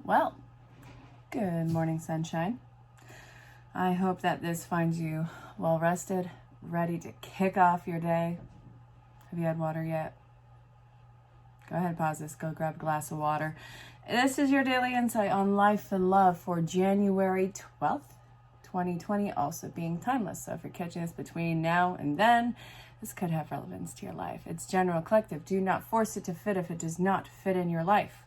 Well, good morning, sunshine. I hope that this finds you well rested, ready to kick off your day. Have you had water yet? Go ahead, pause this, go grab a glass of water. This is your daily insight on life and love for January 12th, 2020, also being timeless. So if you're catching this between now and then, this could have relevance to your life. It's general collective. Do not force it to fit if it does not fit in your life.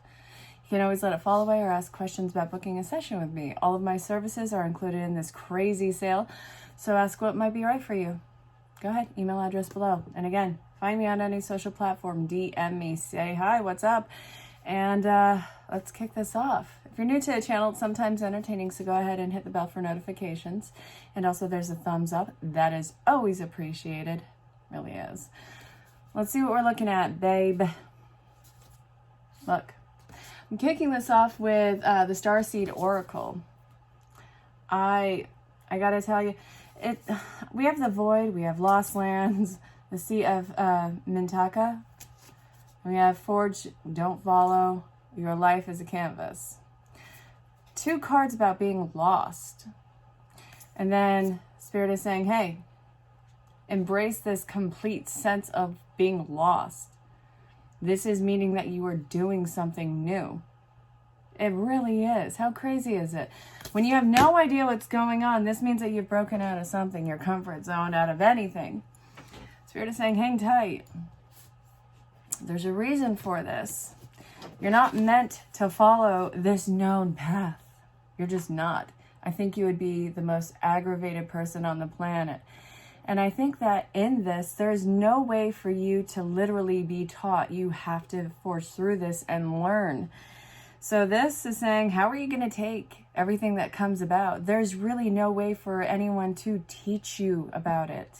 You can always let it fall away or ask questions about booking a session with me. All of my services are included in this crazy sale, so ask what might be right for you. Go ahead, email address below. And again, find me on any social platform, DM me, say hi, what's up, and let's kick this off. If you're new to the channel, it's sometimes entertaining, so go ahead and hit the bell for notifications. And also there's a thumbs up. That is always appreciated. Really is. Let's see what we're looking at, babe. Look. I'm kicking this off with the Starseed Oracle. I gotta tell you, we have the Void, we have Lost Lands, the Sea of Mintaka, we have Forge, Don't Follow, Your Life is a Canvas. Two cards about being lost. And then Spirit is saying, hey, embrace this complete sense of being lost. This is meaning that you are doing something new. It really is. How crazy is it? When you have no idea what's going on, this means that you've broken out of something, your comfort zone, out of anything. Spirit is saying, hang tight. There's a reason for this. You're not meant to follow this known path. You're just not. I think you would be the most aggravated person on the planet. And I think that in this, there's no way for you to literally be taught. You have to force through this and learn. So this is saying, how are you going to take everything that comes about? There's really no way for anyone to teach you about it.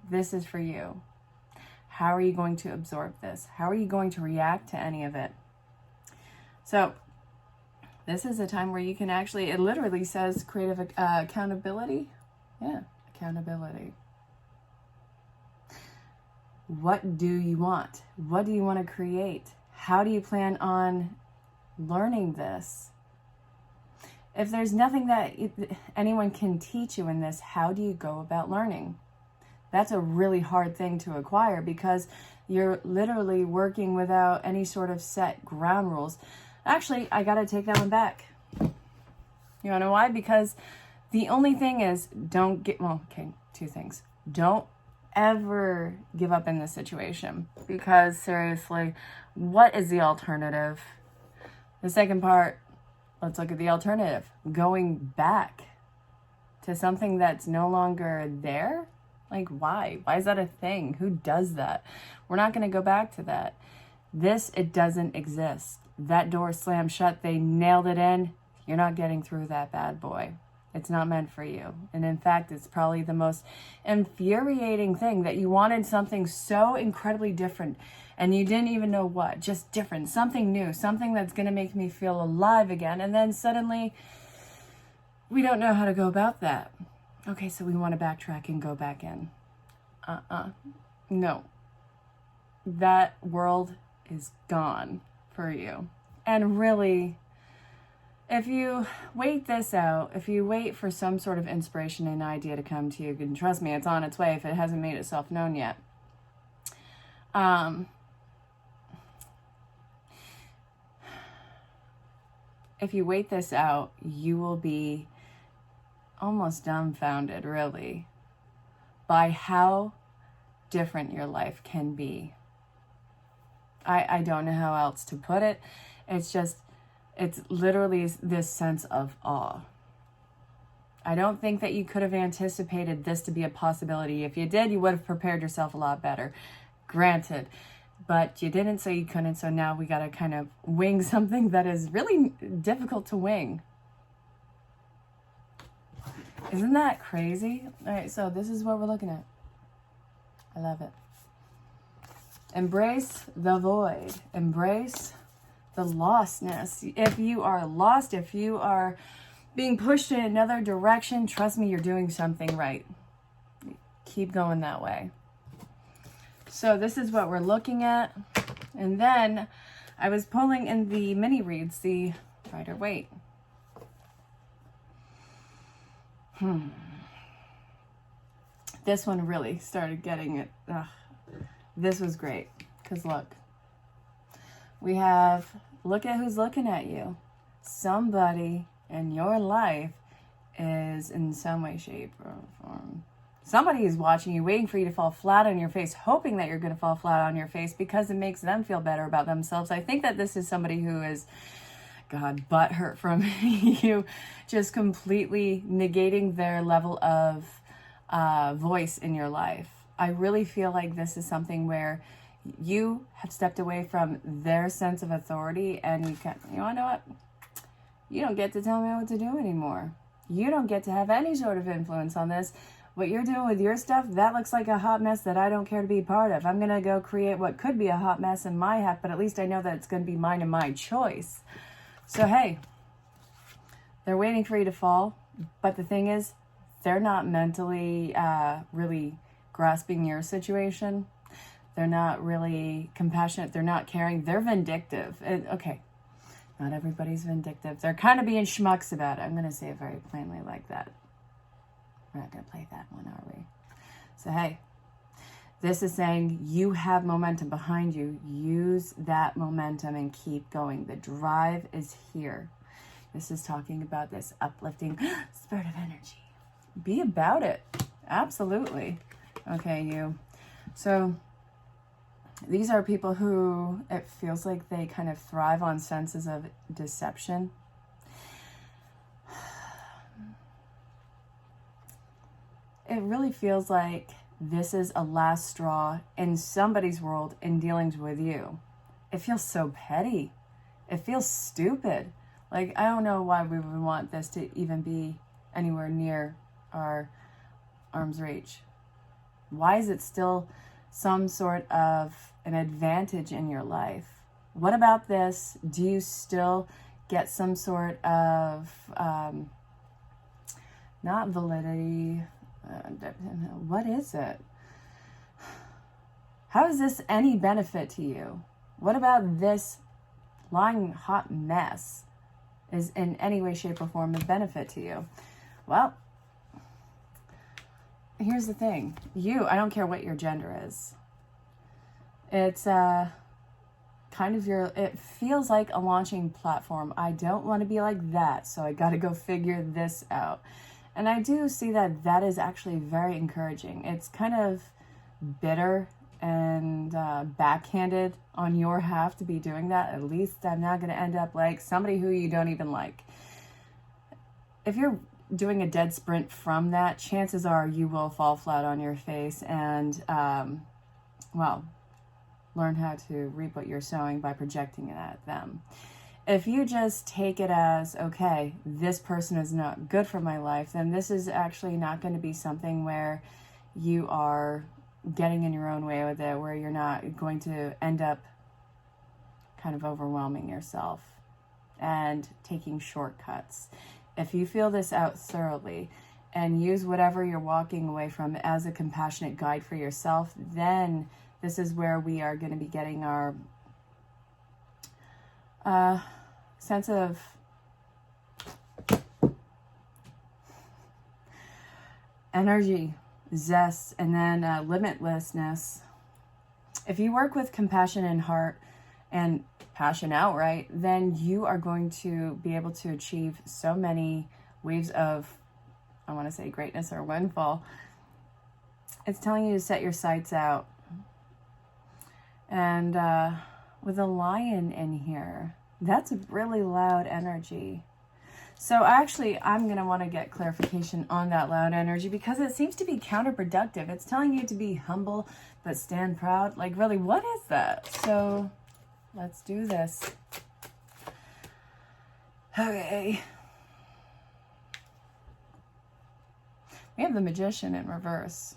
This is for you. How are you going to absorb this? How are you going to react to any of it? So this is a time where you can actually, it literally says creative accountability. Yeah. Accountability. What do you want? What do you want to create? How do you plan on learning this? If there's nothing that anyone can teach you in this, how do you go about learning? That's a really hard thing to acquire because you're literally working without any sort of set ground rules. Actually, I gotta take that one back. You wanna know why? Because the only thing is, two things. Don't ever give up in this situation because seriously, what is the alternative? The second part, let's look at the alternative. Going back to something that's no longer there? Like, why? Why is that a thing? Who does that? We're not going to go back to that. It doesn't exist. That door slammed shut. They nailed it in. You're not getting through that bad boy. It's not meant for you. And in fact, it's probably the most infuriating thing that you wanted something so incredibly different and you didn't even know what, just different, something new, something that's going to make me feel alive again. And then suddenly we don't know how to go about that. Okay, so we want to backtrack and go back in. No. That world is gone for you. And really, if you wait this out, if you wait for some sort of inspiration and idea to come to you, and trust me, it's on its way if it hasn't made itself known yet. If you wait this out, you will be almost dumbfounded, really, by how different your life can be. I don't know how else to put it. It's literally this sense of awe. I don't think that you could have anticipated this to be a possibility. If you did, you would have prepared yourself a lot better. Granted, but you didn't, so you couldn't. So now we got to kind of wing something that is really difficult to wing. Isn't that crazy? All right, so this is what we're looking at. I love it. Embrace the void. Embrace the lostness. If you are lost, if you are being pushed in another direction, trust me, you're doing something right. Keep going that way. So this is what we're looking at. And then I was pulling in the mini reads, the Rider Waite. This one really started getting it. This was great. Because look. We have, look at who's looking at you. Somebody in your life is in some way, shape, or form. Somebody is watching you, waiting for you to fall flat on your face, hoping that you're going to fall flat on your face because it makes them feel better about themselves. I think that this is somebody who is, God, butthurt from you just completely negating their level of voice in your life. I really feel like this is something where you have stepped away from their sense of authority and you want to know what? You don't get to tell me what to do anymore. You don't get to have any sort of influence on this. What you're doing with your stuff, that looks like a hot mess that I don't care to be part of. I'm going to go create what could be a hot mess in my half, but at least I know that it's going to be mine and my choice. So, hey, they're waiting for you to fall. But the thing is, they're not mentally really grasping your situation. They're not really compassionate. They're not caring. They're vindictive. Okay, not everybody's vindictive. They're kind of being schmucks about it. I'm going to say it very plainly like that. We're not going to play that one, are we? So, hey, this is saying you have momentum behind you. Use that momentum and keep going. The drive is here. This is talking about this uplifting spirit of energy. Be about it. Absolutely. Okay, you. So, these are people who it feels like they kind of thrive on senses of deception. It really feels like this is a last straw in somebody's world in dealings with you. It feels so petty. It feels stupid. Like, I don't know why we would want this to even be anywhere near our arm's reach. Why is it still some sort of an advantage in your life? What about this? Do you still get some sort of, not validity, what is it? How is this any benefit to you? What about this lying hot mess is in any way, shape, or form a benefit to you? Well, here's the thing. I don't care what your gender is. It's kind of it feels like a launching platform. I don't want to be like that, so I got to go figure this out. And I do see that is actually very encouraging. It's kind of bitter and backhanded on your half to be doing that. At least I'm not going to end up like somebody who you don't even like. If you're doing a dead sprint from that, chances are you will fall flat on your face and, learn how to reap what you're sowing by projecting it at them. If you just take it as, okay, this person is not good for my life, then this is actually not going to be something where you are getting in your own way with it, where you're not going to end up kind of overwhelming yourself and taking shortcuts. If you feel this out thoroughly and use whatever you're walking away from as a compassionate guide for yourself, then this is where we are going to be getting our sense of energy, zest, and then limitlessness. If you work with compassion and heart and passion outright, then you are going to be able to achieve so many waves of, I want to say, greatness or windfall. It's telling you to set your sights out. And with a lion in here, that's a really loud energy. So actually, I'm going to want to get clarification on that loud energy because it seems to be counterproductive. It's telling you to be humble, but stand proud. Like, really, what is that? So let's do this. Okay. We have the Magician in reverse.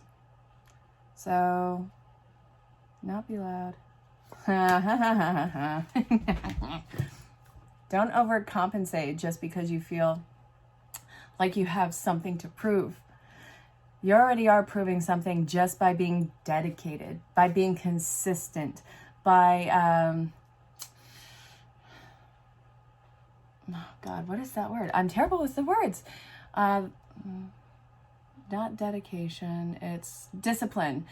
So, not be loud. Don't overcompensate just because you feel like you have something to prove. You already are proving something just by being dedicated, by being consistent, by oh God, what is that word? I'm terrible with the words. Not dedication, it's discipline.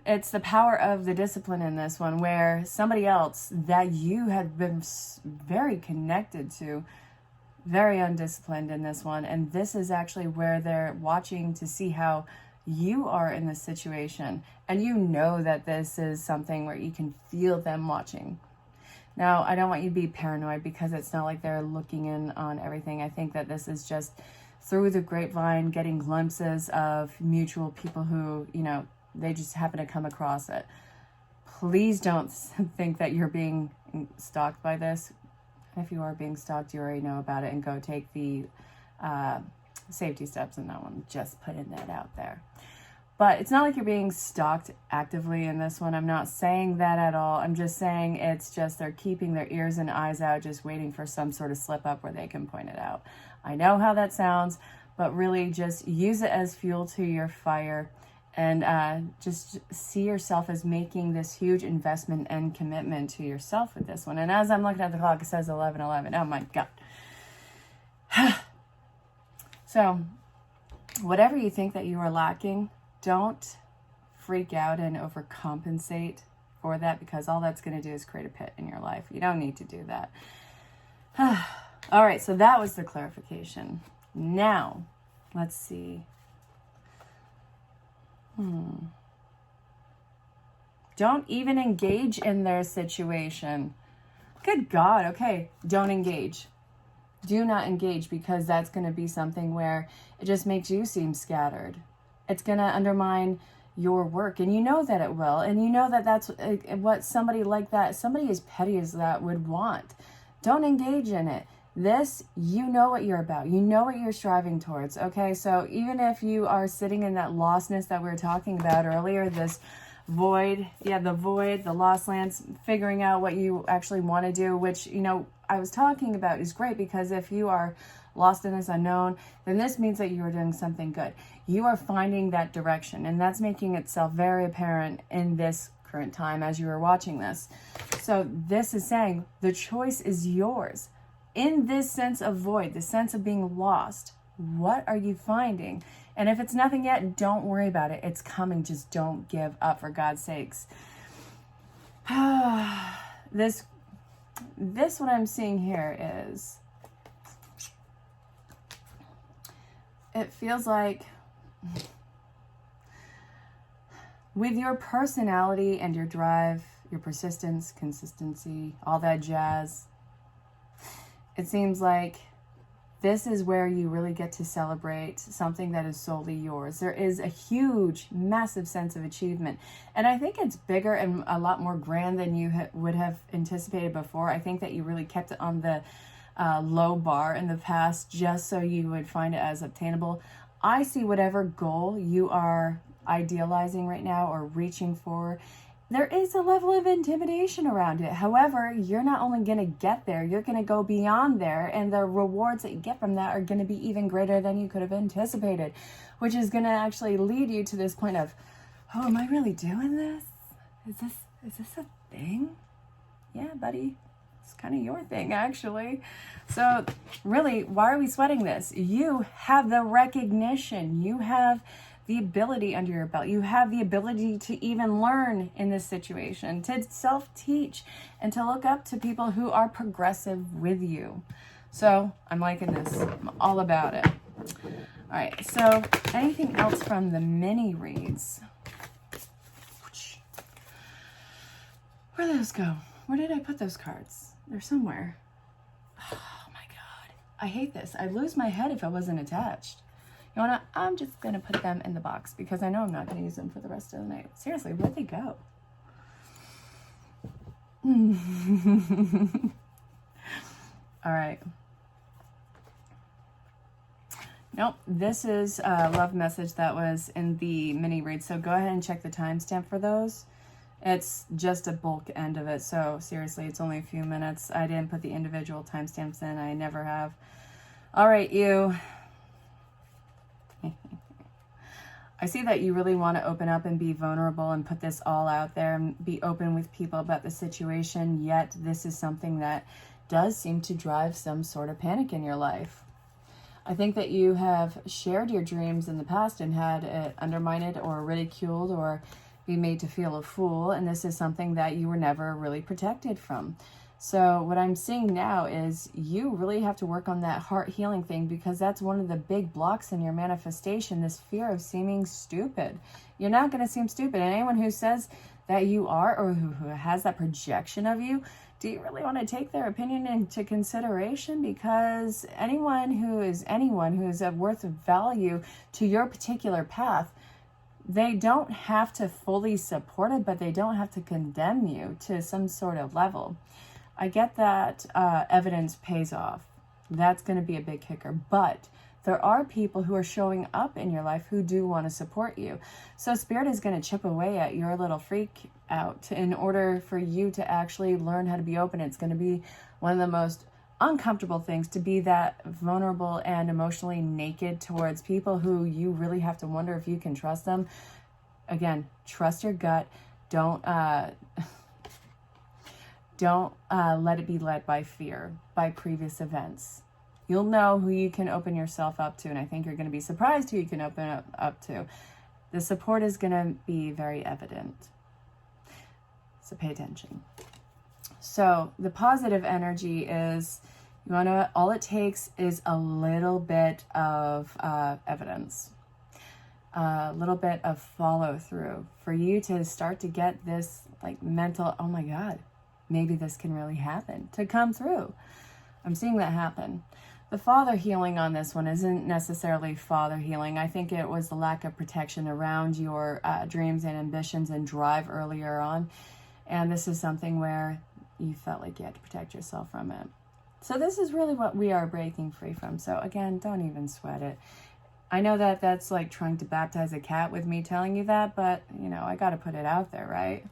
It's the power of the discipline in this one, where somebody else that you had been very connected to, very undisciplined in this one. And this is actually where they're watching to see how you are in this situation. And you know that this is something where you can feel them watching. Now, I don't want you to be paranoid, because it's not like they're looking in on everything. I think that this is just through the grapevine, getting glimpses of mutual people who, you know, they just happen to come across it. Please don't think that you're being stalked by this. If you are being stalked, you already know about it, and go take the safety steps in that one. Just putting that out there. But it's not like you're being stalked actively in this one. I'm not saying that at all. I'm just saying it's just they're keeping their ears and eyes out, just waiting for some sort of slip up where they can point it out. I know how that sounds, but really just use it as fuel to your fire, and just see yourself as making this huge investment and commitment to yourself with this one. And as I'm looking at the clock, it says 11:11. Oh my God. So whatever you think that you are lacking, don't freak out and overcompensate for that, because all that's going to do is create a pit in your life. You don't need to do that. All right, so that was the clarification. Now, let's see. Don't even engage in their situation. Good God. Okay, don't engage. Do not engage, because that's going to be something where it just makes you seem scattered. It's going to undermine your work, and you know that it will. And you know that that's what somebody like that, somebody as petty as that, would want. Don't engage in it. This, you know what you're about. You know what you're striving towards. Okay, so even if you are sitting in that lostness that we were talking about earlier, this void, the void, the lost lands, figuring out what you actually want to do, which, you know, I was talking about, is great, because if you are lost in this unknown, then this means that you are doing something good. You are finding that direction, and that's making itself very apparent in this current time as you are watching this. So this is saying the choice is yours. In this sense of void, the sense of being lost, what are you finding? And if it's nothing yet, don't worry about it. It's coming. Just don't give up, for God's sakes. This what I'm seeing here is, it feels like with your personality and your drive, your persistence, consistency, all that jazz, it seems like this is where you really get to celebrate something that is solely yours. There is a huge, massive sense of achievement. And I think it's bigger and a lot more grand than you would have anticipated before. I think that you really kept it on the low bar in the past, just so you would find it as obtainable. I see whatever goal you are idealizing right now or reaching for, there is a level of intimidation around it. However, you're not only going to get there, you're going to go beyond there, and the rewards that you get from that are going to be even greater than you could have anticipated, which is going to actually lead you to this point of, oh, am I really doing this? Is this a thing? Yeah, buddy. It's kind of your thing, actually. So really, why are we sweating this? You have the recognition. You have the ability under your belt. You have the ability to even learn in this situation, to self-teach, and to look up to people who are progressive with you. So I'm liking this. I'm all about it. All right, so anything else from the mini reads? Where did those go? Where did I put those cards? They're somewhere. Oh my God. I hate this. I'd lose my head if I wasn't attached. You know what? I'm just going to put them in the box, because I know I'm not going to use them for the rest of the night. Seriously, where'd they go? All right. Nope. This is a love message that was in the mini read. So go ahead and check the timestamp for those. It's just a bulk end of it. So seriously, it's only a few minutes. I didn't put the individual timestamps in. I never have. All right, you. I see that you really want to open up and be vulnerable and put this all out there and be open with people about the situation, yet this is something that does seem to drive some sort of panic in your life. I think that you have shared your dreams in the past and had it undermined or ridiculed or be made to feel a fool. And this is something that you were never really protected from. So what I'm seeing now is you really have to work on that heart healing thing, because that's one of the big blocks in your manifestation, this fear of seeming stupid. You're not going to seem stupid. And anyone who says that you are, or who has that projection of you, do you really want to take their opinion into consideration? Because anyone who is of worth of value to your particular path, they don't have to fully support it, but they don't have to condemn you to some sort of level. I get that evidence pays off. That's going to be a big kicker. But there are people who are showing up in your life who do want to support you. So Spirit is going to chip away at your little freak out in order for you to actually learn how to be open. It's going to be one of the most uncomfortable things to be that vulnerable and emotionally naked towards people who you really have to wonder if you can trust them. Again, trust your gut. Don't let it be led by fear, by previous events. You'll know who you can open yourself up to, and I think you're going to be surprised who you can open up to. The support is going to be very evident. So pay attention. So the positive energy is, all it takes is a little bit of evidence, a little bit of follow through for you to start to get this mental, oh my God, maybe this can really happen, to come through. I'm seeing that happen. The father healing on this one isn't necessarily father healing. I think it was the lack of protection around your dreams and ambitions and drive earlier on. And this is something where you felt like you had to protect yourself from it. So this is really what we are breaking free from. So again, don't even sweat it. I know that that's like trying to baptize a cat with me telling you that, but I got to put it out there, right?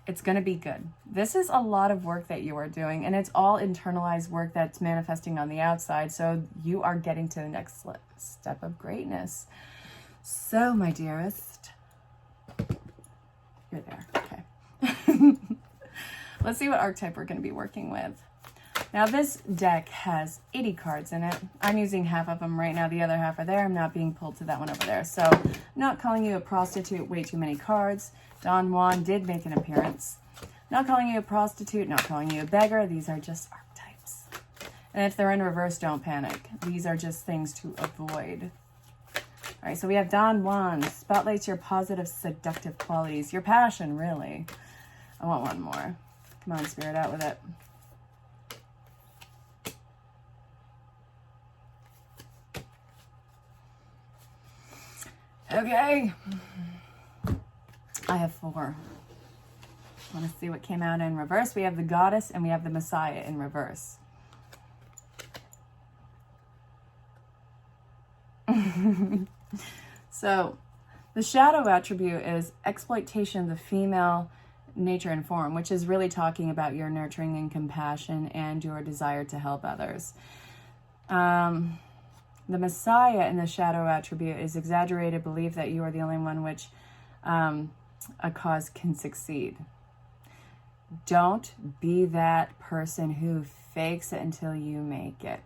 It's going to be good. This is a lot of work that you are doing, and it's all internalized work that's manifesting on the outside. So you are getting to the next step of greatness. So, my dearest, you're there. Okay. Let's see what archetype we're going to be working with. Now, this deck has 80 cards in it. I'm using half of them right now. The other half are there. I'm not being pulled to that one over there. So, I'm not calling you a prostitute, way too many cards. Don Juan did make an appearance. Not calling you a prostitute, not calling you a beggar. These are just archetypes. And if they're in reverse, don't panic. These are just things to avoid. All right, so we have Don Juan. Spotlights your positive, seductive qualities. Your passion, really. I want one more. Come on, Spirit, out with it. Okay. I have 4. I want to see what came out in reverse. We have the Goddess and we have the Messiah in reverse. So the shadow attribute is exploitation of the female nature and form, which is really talking about your nurturing and compassion and your desire to help others. The Messiah in the shadow attribute is exaggerated belief that you are the only one which a cause can succeed. Don't be that person who fakes it until you make it,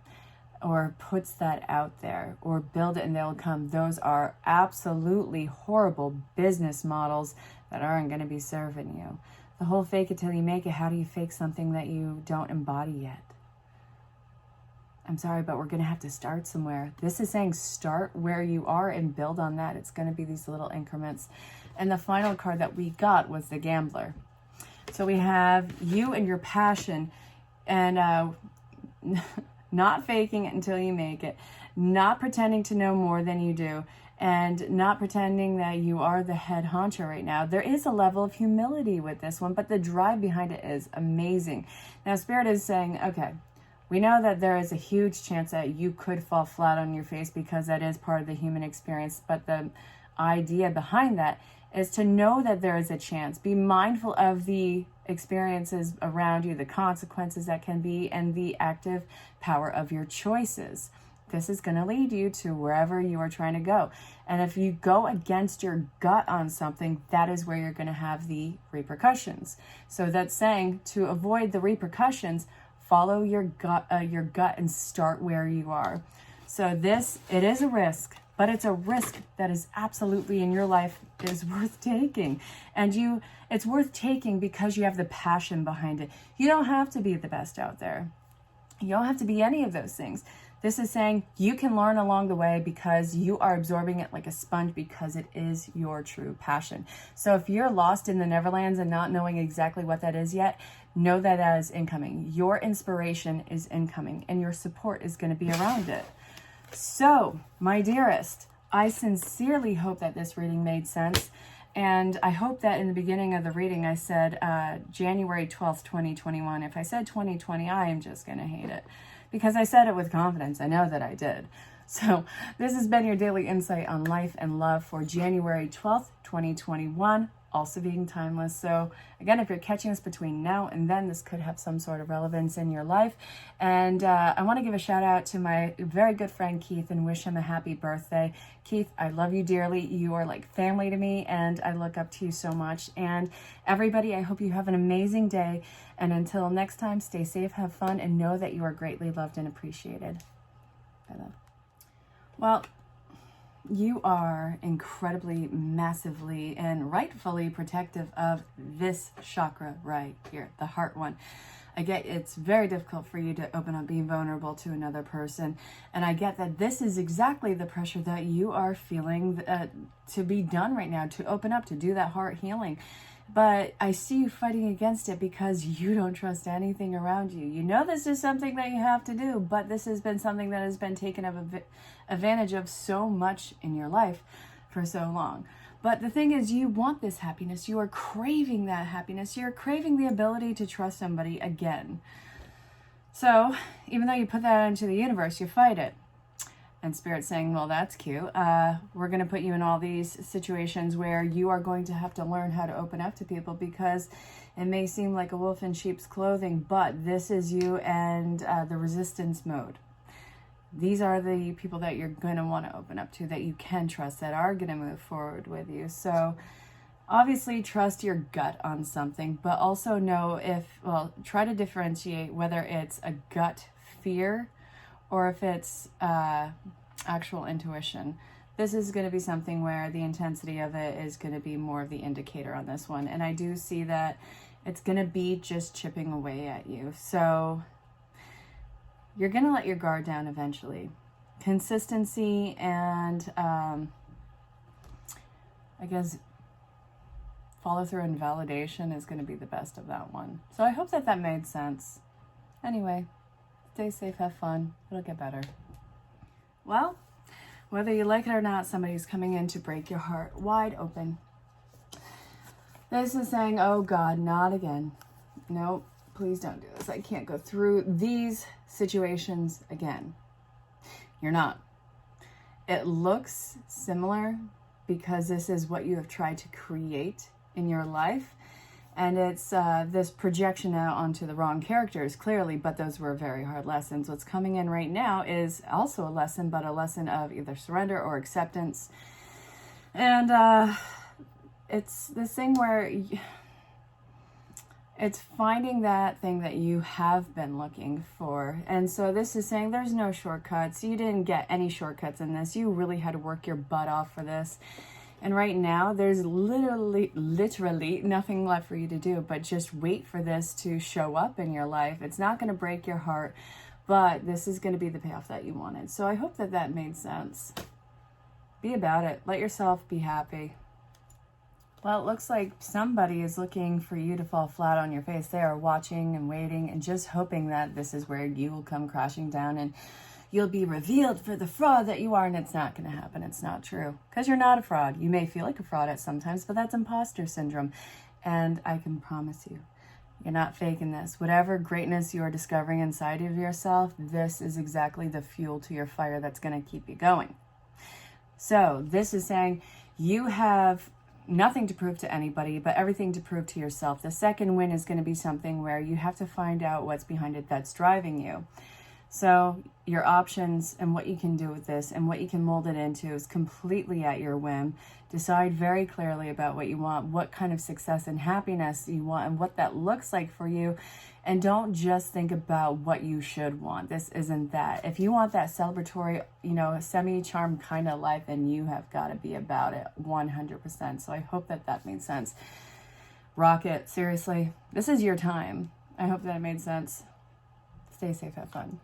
or puts that out there, or build it and they'll come. Those are absolutely horrible business models that aren't going to be serving you. The whole fake it till you make it, how do you fake something that you don't embody yet? I'm sorry, but we're going to have to start somewhere. This is saying start where you are and build on that. It's going to be these little increments. And the final card that we got was the Gambler. So we have you and your passion, and not faking it until you make it, not pretending to know more than you do, and not pretending that you are the head honcho right now. There is a level of humility with this one, but the drive behind it is amazing. Now, Spirit is saying, okay, we know that there is a huge chance that you could fall flat on your face because that is part of the human experience, but the idea behind that is to know that there is a chance. Be mindful of the experiences around you, the consequences that can be, and the active power of your choices. This is going to lead you to wherever you are trying to go. And if you go against your gut on something, that is where you're going to have the repercussions. So that's saying to avoid the repercussions, follow your gut and start where you are. So it is a risk, but it's a risk that is absolutely in your life is worth taking. And it's worth taking because you have the passion behind it. You don't have to be the best out there. You don't have to be any of those things. This is saying you can learn along the way because you are absorbing it like a sponge because it is your true passion. So if you're lost in the Neverlands and not knowing exactly what that is yet, know that that is incoming. Your inspiration is incoming and your support is going to be around it. So, my dearest, I sincerely hope that this reading made sense. And I hope that in the beginning of the reading, I said January 12th, 2021. If I said 2020, I am just going to hate it because I said it with confidence. I know that I did. So this has been your daily insight on life and love for January 12th, 2021. Also being timeless. So again, if you're catching this between now and then, this could have some sort of relevance in your life. And I want to give a shout out to my very good friend Keith and wish him a happy birthday. Keith, I love you dearly. You are like family to me and I look up to you so much. And everybody, I hope you have an amazing day. And until next time, stay safe, have fun, and know that you are greatly loved and appreciated. Bye, love. Well, you are incredibly, massively, and rightfully protective of this chakra right here, the heart one. I get it's very difficult for you to open up being vulnerable to another person. And I get that this is exactly the pressure that you are feeling to be done right now, to open up, to do that heart healing. But I see you fighting against it because you don't trust anything around you. You know this is something that you have to do, but this has been something that has been taken advantage of so much in your life for so long. But the thing is, you want this happiness. You are craving that happiness. You're craving the ability to trust somebody again. So even though you put that into the universe, you fight it. And Spirit's saying, well, that's cute. We're going to put you in all these situations where you are going to have to learn how to open up to people because it may seem like a wolf in sheep's clothing, but this is you and the resistance mode. These are the people that you're going to want to open up to, that you can trust, that are going to move forward with you. So obviously trust your gut on something, but also know try to differentiate whether it's a gut fear or if it's actual intuition. This is going to be something where the intensity of it is going to be more of the indicator on this one. And I do see that it's going to be just chipping away at you. So you're going to let your guard down eventually. Consistency and I guess follow through and validation is going to be the best of that one. So I hope that made sense. Anyway, stay safe, have fun. It'll get better. Well, whether you like it or not, somebody's coming in to break your heart wide open. This is saying, oh God, not again. Nope, please don't do this. I can't go through these situations again. You're not. It looks similar because this is what you have tried to create in your life. And it's this projection out onto the wrong characters, clearly, but those were very hard lessons. What's coming in right now is also a lesson, but a lesson of either surrender or acceptance. And it's this thing where it's finding that thing that you have been looking for. And so this is saying there's no shortcuts. You didn't get any shortcuts in this. You really had to work your butt off for this. And right now, there's literally nothing left for you to do, but just wait for this to show up in your life. It's not going to break your heart, but this is going to be the payoff that you wanted. So I hope that made sense. Be about it. Let yourself be happy. Well, it looks like somebody is looking for you to fall flat on your face. They are watching and waiting and just hoping that this is where you will come crashing down and you'll be revealed for the fraud that you are, and it's not going to happen. It's not true, because you're not a fraud. You may feel like a fraud at sometimes, but that's imposter syndrome, and I can promise you, you're not faking this. Whatever greatness you are discovering inside of yourself, this is exactly the fuel to your fire that's going to keep you going. So this is saying you have nothing to prove to anybody, but everything to prove to yourself. The second win is going to be something where you have to find out what's behind it that's driving you. So your options and what you can do with this and what you can mold it into is completely at your whim. Decide very clearly about what you want, what kind of success and happiness you want, and what that looks like for you. And don't just think about what you should want. This isn't that. If you want that celebratory, semi-charmed kind of life, then you have got to be about it 100%. So I hope that made sense. Rock it. Seriously, this is your time. I hope that it made sense. Stay safe, have fun.